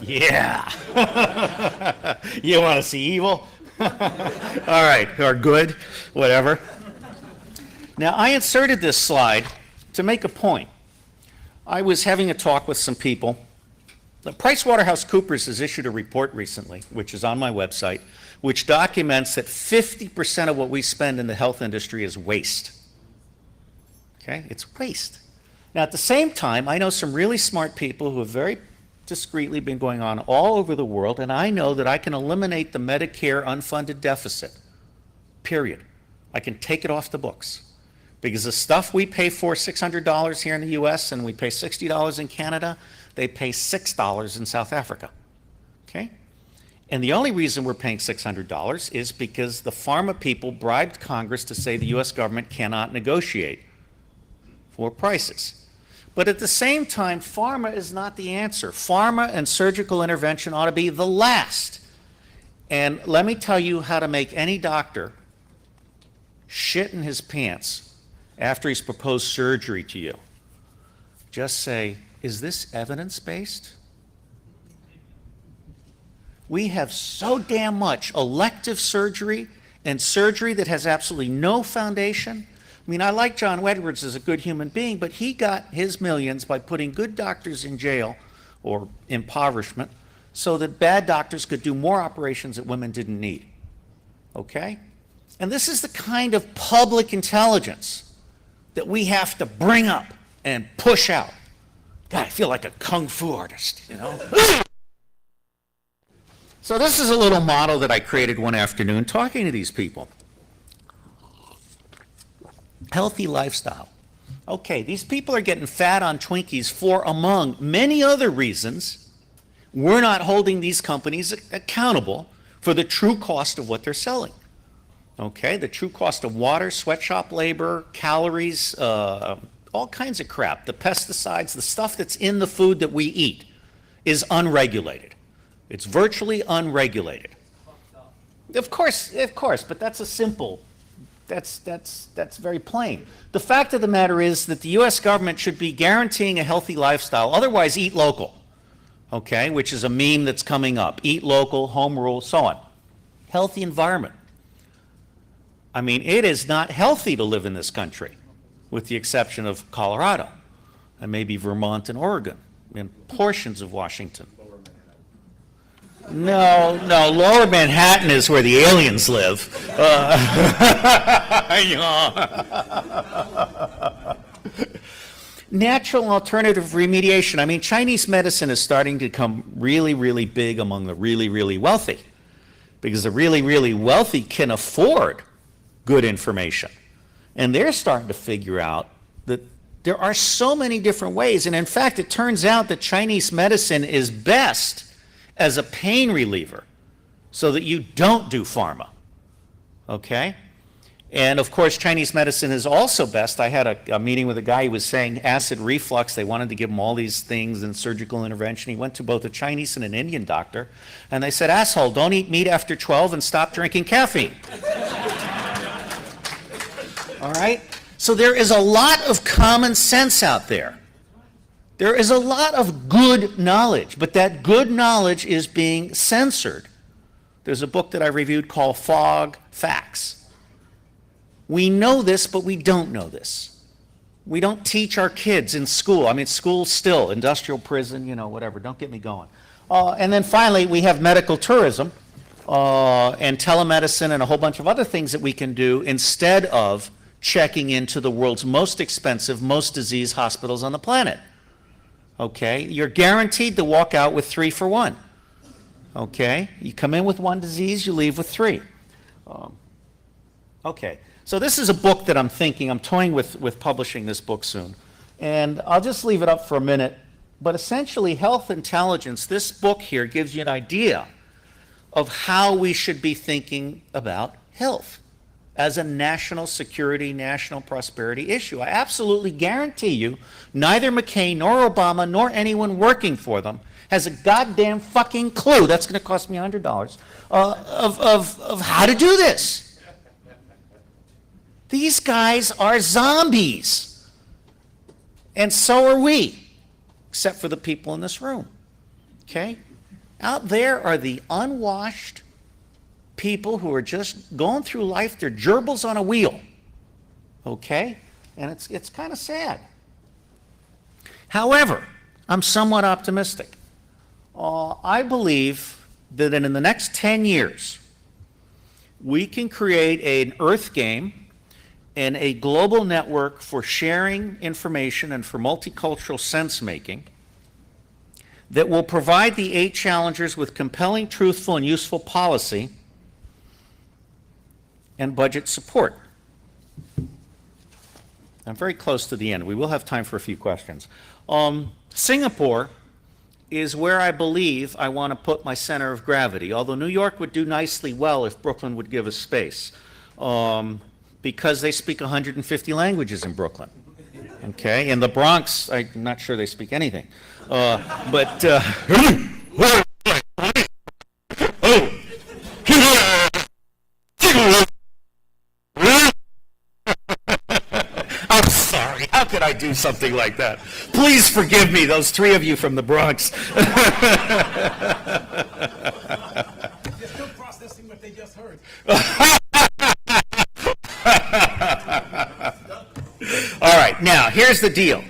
Speaker 1: Yeah. You want to see evil? All right, or good, whatever. Now, I inserted this slide to make a point. I was having a talk with some people. PricewaterhouseCoopers has issued a report recently, which is on my website, which documents that 50% of what we spend in the health industry is waste. Okay, it's waste. Now, at the same time, I know some really smart people who have very discreetly been going on all over the world, and I know that I can eliminate the Medicare unfunded deficit, period. I can take it off the books. Because the stuff we pay for $600 here in the US and we pay $60 in Canada, they pay $6 in South Africa, okay? And the only reason we're paying $600 is because the pharma people bribed Congress to say the US government cannot negotiate for prices. But at the same time, pharma is not the answer. Pharma and surgical intervention ought to be the last. And let me tell you how to make any doctor shit in his pants after he's proposed surgery to you. Just say, is this evidence-based? We have so damn much elective surgery and surgery that has absolutely no foundation. I mean, I like John Edwards as a good human being, but he got his millions by putting good doctors in jail or impoverishment so that bad doctors could do more operations that women didn't need. Okay? And this is the kind of public intelligence that we have to bring up and push out. God, I feel like a kung fu artist, you know? So this is a little model that I created one afternoon talking to these people. Healthy lifestyle. Okay, these people are getting fat on Twinkies for, among many other reasons, we're not holding these companies accountable for the true cost of what they're selling. Okay, the true cost of water, sweatshop labor, calories, all kinds of crap, the pesticides, the stuff that's in the food that we eat is unregulated. It's virtually unregulated. Of course, but that's a simple That's very plain. The fact of the matter is that the U.S. government should be guaranteeing a healthy lifestyle, otherwise eat local, okay, which is a meme that's coming up. Eat local, home rule, so on. Healthy environment. I mean, it is not healthy to live in this country, with the exception of Colorado, and maybe Vermont and Oregon, and portions of Washington. No, Lower Manhattan is where the aliens live. Natural alternative remediation. I mean, Chinese medicine is starting to become really, really big among the really, really wealthy, because the really, really wealthy can afford good information. And they're starting to figure out that there are so many different ways. And in fact, it turns out that Chinese medicine is best as a pain reliever, so that you don't do pharma, okay? And of course, Chinese medicine is also best. I had a meeting with a guy who was saying acid reflux, they wanted to give him all these things and surgical intervention. He went to both a Chinese and an Indian doctor, and they said, asshole, don't eat meat after 12 and stop drinking caffeine. All right? So there is a lot of common sense out there. There is a lot of good knowledge, but that good knowledge is being censored. There's a book that I reviewed called Fog Facts. We know this, but we don't know this. We don't teach our kids in school. I mean, school still, industrial prison, you know, whatever. Don't get me going. And then finally, we have medical tourism and telemedicine and a whole bunch of other things that we can do instead of checking into the world's most expensive, most diseased hospitals on the planet. Okay, you're guaranteed to walk out with 3 for 1. Okay, you come in with 1 disease, you leave with 3. Okay, so this is a book that I'm toying with publishing this book soon. And I'll just leave it up for a minute. But essentially, health intelligence, this book here gives you an idea of how we should be thinking about health as a national security, national prosperity issue. I absolutely guarantee you, neither McCain nor Obama nor anyone working for them has a goddamn fucking clue, that's going to cost me $100, of how to do this. These guys are zombies. And so are we, except for the people in this room. Okay? Out there are the unwashed people who are just going through life. They're gerbils on a wheel. Okay? And it's kind of sad. However, I'm somewhat optimistic. I believe that in the next 10 years, we can create an Earthgame and a global network for sharing information and for multicultural sense-making that will provide the 8 challengers with compelling, truthful, and useful policy and budget support. I'm very close to the end. We will have time for a few questions. Singapore is where I believe I want to put my center of gravity, although New York would do nicely well if Brooklyn would give us space, because they speak 150 languages in Brooklyn. Okay, in the Bronx, I'm not sure they speak anything. I'm sorry, how could I do something like that? Please forgive me, those 3 of you from the Bronx.
Speaker 3: They're still processing what they just heard.
Speaker 1: All right, now, here's the deal.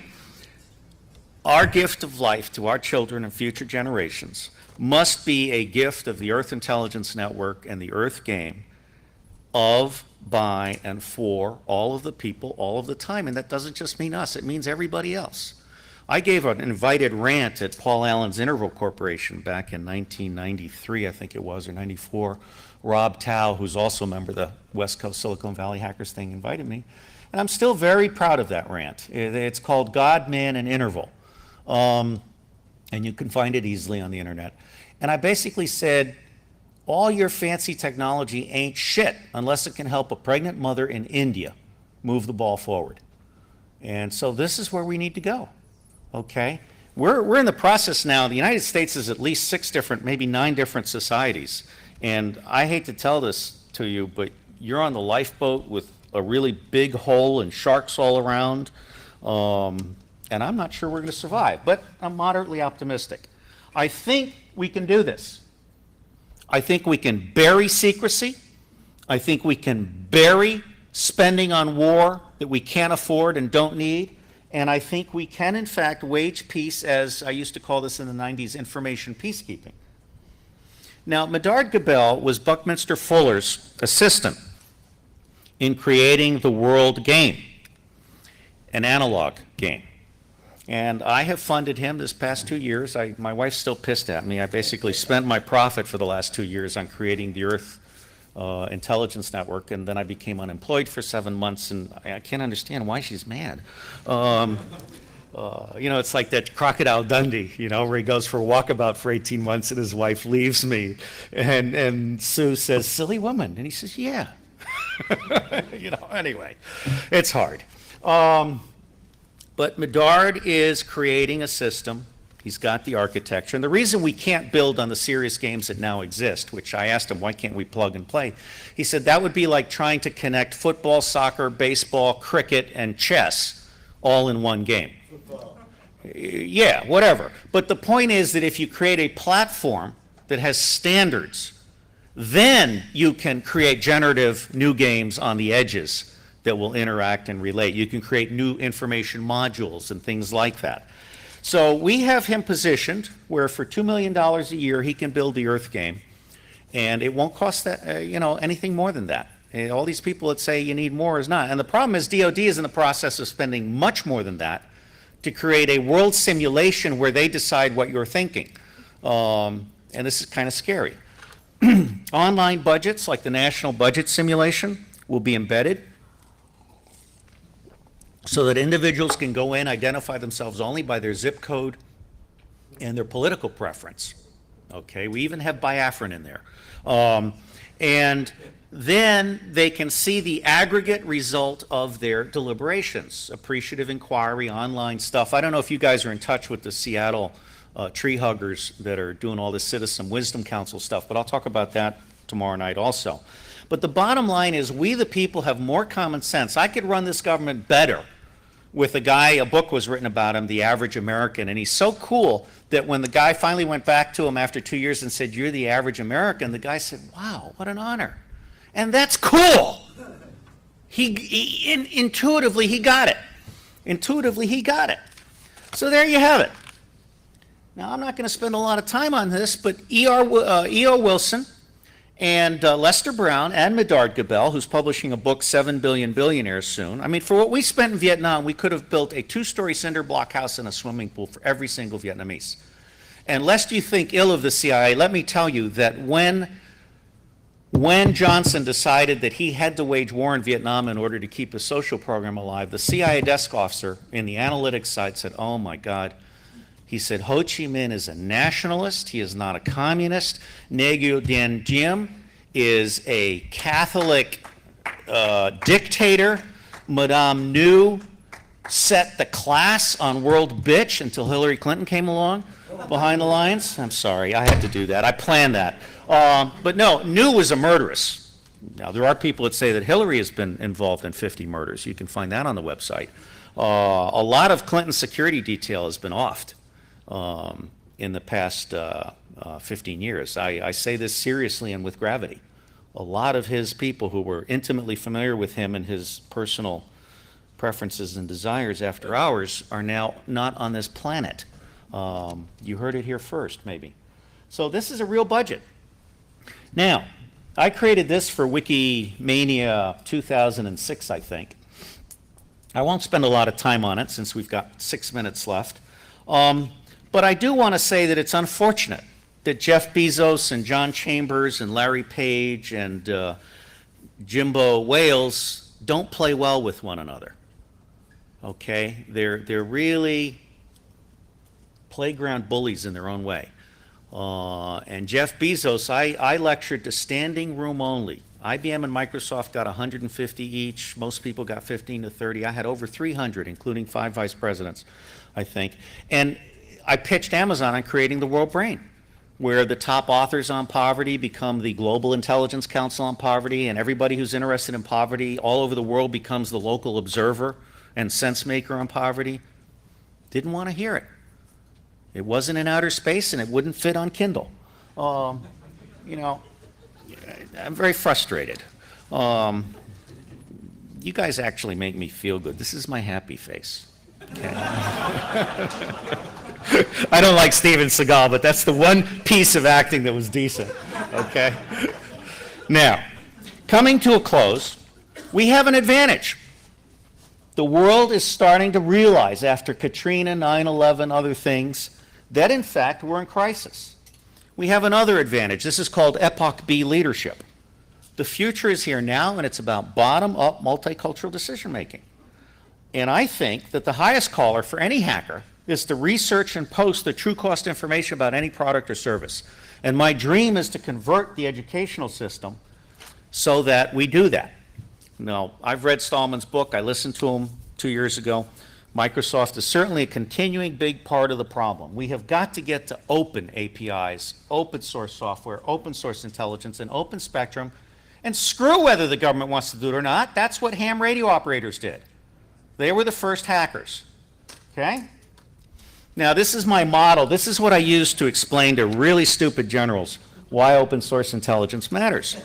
Speaker 1: Our gift of life to our children and future generations must be a gift of the Earth Intelligence Network and the Earthgame of, by, and for all of the people all of the time. And that doesn't just mean us, it means everybody else. I gave an invited rant at Paul Allen's Interval Corporation back in 1993, I think it was, or 94. Rob Tao, who's also a member of the West Coast Silicon Valley Hackers thing, invited me. And I'm still very proud of that rant. It's called God, Man, and Interval. And you can find it easily on the internet. And I basically said, all your fancy technology ain't shit unless it can help a pregnant mother in India move the ball forward. And so this is where we need to go, okay? We're in the process now. The United States is at least 6 different, maybe 9 different societies. And I hate to tell this to you, but you're on the lifeboat with a really big hole and sharks all around. And I'm not sure we're going to survive, but I'm moderately optimistic. I think we can do this. I think we can bury secrecy. I think we can bury spending on war that we can't afford and don't need. And I think we can, in fact, wage peace, as I used to call this in the 90s, information peacekeeping. Now, Medard Gabel was Buckminster Fuller's assistant in creating the world game, an analog game. And I have funded him this past 2 years. My wife's still pissed at me. I basically spent my profit for the last 2 years on creating the Earth Intelligence Network, and then I became unemployed for 7 months, and I can't understand why she's mad. It's like that Crocodile Dundee, where he goes for a walkabout for 18 months and his wife leaves me. And Sue says, "Silly woman." And he says, "Yeah." Anyway, it's hard. But Medard is creating a system. He's got the architecture. And the reason we can't build on the serious games that now exist, which I asked him, why can't we plug and play? He said that would be like trying to connect football, soccer, baseball, cricket, and chess all in one game. Yeah, whatever. But the point is that if you create a platform that has standards, then you can create generative new games on the edges that will interact and relate. You can create new information modules and things like that. So we have him positioned where for $2 million a year he can build the Earthgame, and it won't cost that anything more than that. And all these people that say you need more is not. And the problem is DOD is in the process of spending much more than that to create a world simulation where they decide what you're thinking. And this is kind of scary. Online budgets like the national budget simulation will be embedded so that individuals can go in, identify themselves only by their zip code and their political preference. Okay, we even have Biafran in there. And then they can see the aggregate result of their deliberations, appreciative inquiry, online stuff. I don't know if you guys are in touch with the Seattle tree huggers that are doing all this Citizen Wisdom Council stuff, but I'll talk about that tomorrow night also. But the bottom line is we the people have more common sense. I could run this government better with a book was written about him, The Average American, and he's so cool that when the guy finally went back to him after 2 years and said, "You're the average American," the guy said, "Wow, what an honor." And that's cool. Intuitively, he got it. Intuitively, he got it. So there you have it. Now, I'm not going to spend a lot of time on this, but E.O. Wilson and Lester Brown and Medard Gabel, who's publishing a book, 7 Billion Billionaires soon. I mean, for what we spent in Vietnam, we could have built a 2-story cinder block house and a swimming pool for every single Vietnamese. And lest you think ill of the CIA, let me tell you that when Johnson decided that he had to wage war in Vietnam in order to keep his social program alive, the CIA desk officer in the analytics side said, "Oh my God." He said, "Ho Chi Minh is a nationalist. He is not a communist. Ngo Dinh Diem is a Catholic dictator. Madame New set the class on world bitch until Hillary Clinton came along behind the lines." I'm sorry, I had to do that. I planned that. But no, New was a murderess. Now, there are people that say that Hillary has been involved in 50 murders. You can find that on the website. A lot of Clinton's security detail has been offed in the past 15 years. I say this seriously and with gravity. A lot of his people who were intimately familiar with him and his personal preferences and desires after hours are now not on this planet. You heard it here first, maybe. So this is a real budget. Now, I created this for Wikimania 2006, I think. I won't spend a lot of time on it since we've got 6 minutes left. But I do want to say that it's unfortunate that Jeff Bezos and John Chambers and Larry Page and Jimbo Wales don't play well with one another. Okay? They're really playground bullies in their own way. And Jeff Bezos, I lectured to standing room only. IBM and Microsoft got 150 each. Most people got 15 to 30. I had over 300, including 5 vice presidents, I think. And I pitched Amazon on creating the world brain where the top authors on poverty become the Global Intelligence Council on Poverty, and everybody who's interested in poverty all over the world becomes the local observer and sense maker on poverty. Didn't want to hear it. It wasn't in outer space, and it wouldn't fit on Kindle. You know, I'm very frustrated. You guys actually make me feel good. This is my happy face. Okay. I don't like Steven Seagal, but that's the one piece of acting that was decent. Okay. Now, coming to a close, we have an advantage. The world is starting to realize, after Katrina, 9/11, other things, that in fact we're in crisis. We have another advantage. This is called Epoch B leadership. The future is here now, and it's about bottom-up multicultural decision-making. And I think that the highest caller for any hacker is to research and post the true cost information about any product or service. And my dream is to convert the educational system so that we do that. Now, I've read Stallman's book. I listened to him 2 years ago. Microsoft is certainly a continuing big part of the problem. We have got to get to open APIs, open source software, open source intelligence, and open spectrum, and screw whether the government wants to do it or not. That's what ham radio operators did. They were the first hackers. Okay? Now, this is my model. This is what I use to explain to really stupid generals why open source intelligence matters.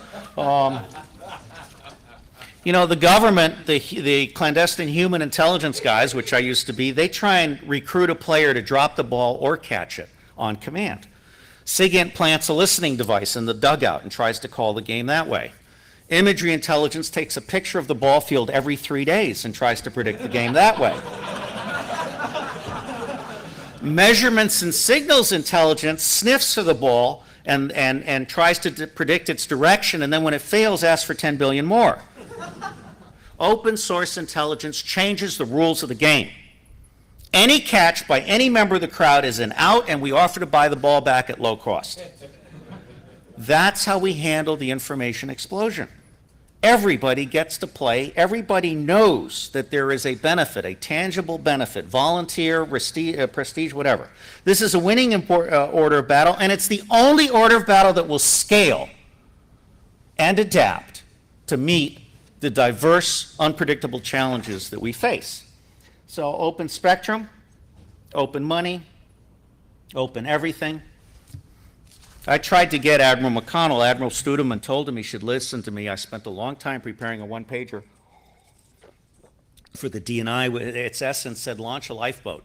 Speaker 1: You know, the government, the clandestine human intelligence guys, which I used to be, they try and recruit a player to drop the ball or catch it on command. SIGINT plants a listening device in the dugout and tries to call the game that way. Imagery intelligence takes a picture of the ball field every 3 days and tries to predict the game that way. Measurements and signals intelligence sniffs for the ball and tries to predict its direction, and then when it fails, asks for 10 billion more. Open source intelligence changes the rules of the game. Any catch by any member of the crowd is an out, and we offer to buy the ball back at low cost. That's how we handle the information explosion. Everybody gets to play. Everybody knows that there is a benefit, a tangible benefit, volunteer, prestige, whatever. This is a winning order of battle, and it's the only order of battle that will scale and adapt to meet the diverse, unpredictable challenges that we face. So open spectrum, open money, open everything. I tried to get Admiral McConnell, Admiral Studeman told him he should listen to me. I spent a long time preparing a one-pager for the D&I. Its essence said, launch a lifeboat.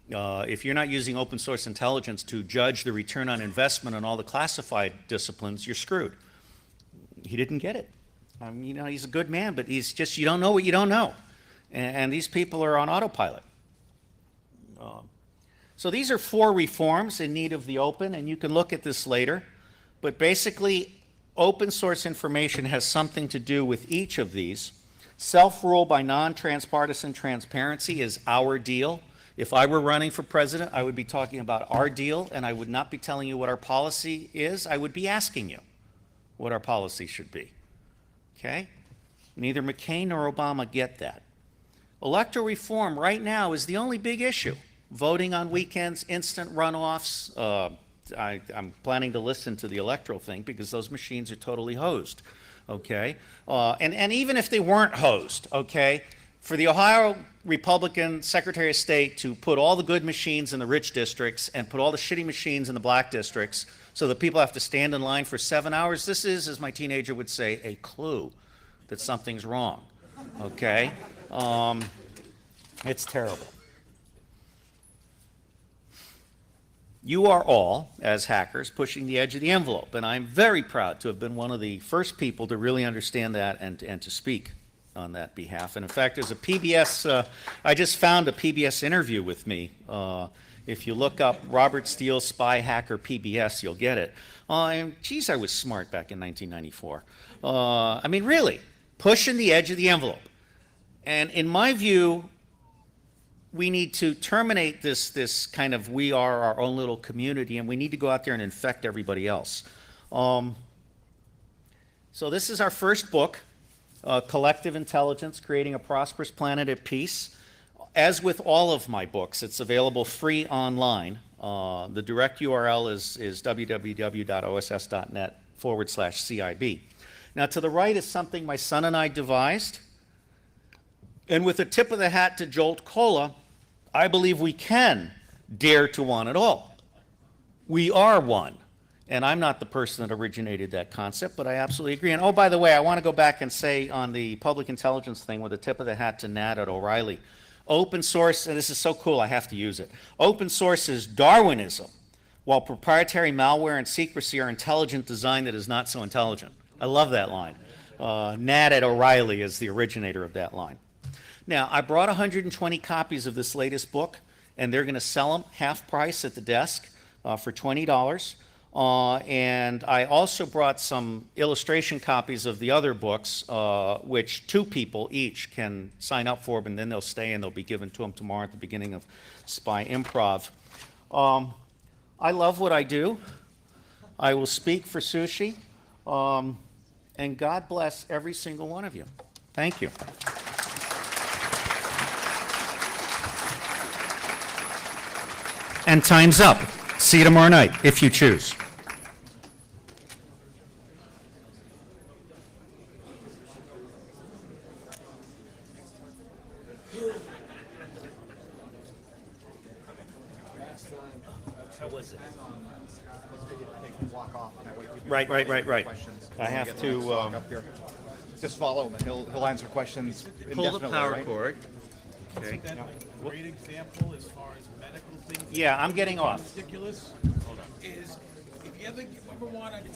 Speaker 1: If you're not using open source intelligence to judge the return on investment on all the classified disciplines, you're screwed. He didn't get it. You know, he's a good man, but he's just, you don't know what you don't know. And these people are on autopilot. So these are 4 reforms in need of the open, and you can look at this later. But basically, open source information has something to do with each of these. Self-rule by non-transpartisan transparency is our deal. If I were running for president, I would be talking about our deal, and I would not be telling you what our policy is. I would be asking you what our policy should be. Okay? Neither McCain nor Obama get that. Electoral reform right now is the only big issue. Voting on weekends, instant runoffs. I'm planning to listen to the electoral thing because those machines are totally hosed. Okay? And even if they weren't hosed, okay, for the Ohio Republican Secretary of State to put all the good machines in the rich districts and put all the shitty machines in the black districts so that people have to stand in line for 7 hours, this is, as my teenager would say, a clue that something's wrong. Okay? It's terrible. You are all, as hackers, pushing the edge of the envelope, and I'm very proud to have been one of the first people to really understand that and to speak on that behalf. And in fact, there's a PBS, I just found a PBS interview with me. If you look up Robert Steele Spy Hacker PBS, you'll get it. Geez, I was smart back in 1994. I mean, really, pushing the edge of the envelope. And in my view, we need to terminate this kind of we are our own little community, and we need to go out there and infect everybody else. So this is our first book, Collective Intelligence, Creating a Prosperous Planet at Peace. As with all of my books, it's available free online. The direct URL is www.oss.net/CIB. Now, to the right is something my son and I devised. And with a tip of the hat to Jolt Cola, I believe we can dare to want it all. We are one. And I'm not the person that originated that concept, but I absolutely agree. And oh, by the way, I want to go back and say on the public intelligence thing with a tip of the hat to Nat at O'Reilly, open source, and this is so cool, I have to use it. Open source is Darwinism, while proprietary malware and secrecy are intelligent design that is not so intelligent. I love that line. Nat at O'Reilly is the originator of that line. Now, I brought 120 copies of this latest book, and they're going to sell them half price at the desk for $20. And I also brought some illustration copies of the other books, which 2 people each can sign up for, and then they'll stay and they'll be given to them tomorrow at the beginning of Spy Improv. I love what I do. I will speak for sushi. And God bless every single one of you. Thank you. And time's up. See you tomorrow night, if you choose.
Speaker 4: Walk off. And that way people
Speaker 1: Right.
Speaker 4: questions.
Speaker 1: I have
Speaker 4: Get
Speaker 1: to,
Speaker 4: Lance up here. Just follow him, and he'll answer questions indefinitely, right?
Speaker 1: cord. Okay.
Speaker 3: That's a great example as far as medical things.
Speaker 1: Yeah, I'm getting off.
Speaker 3: Ridiculous is if you ever want to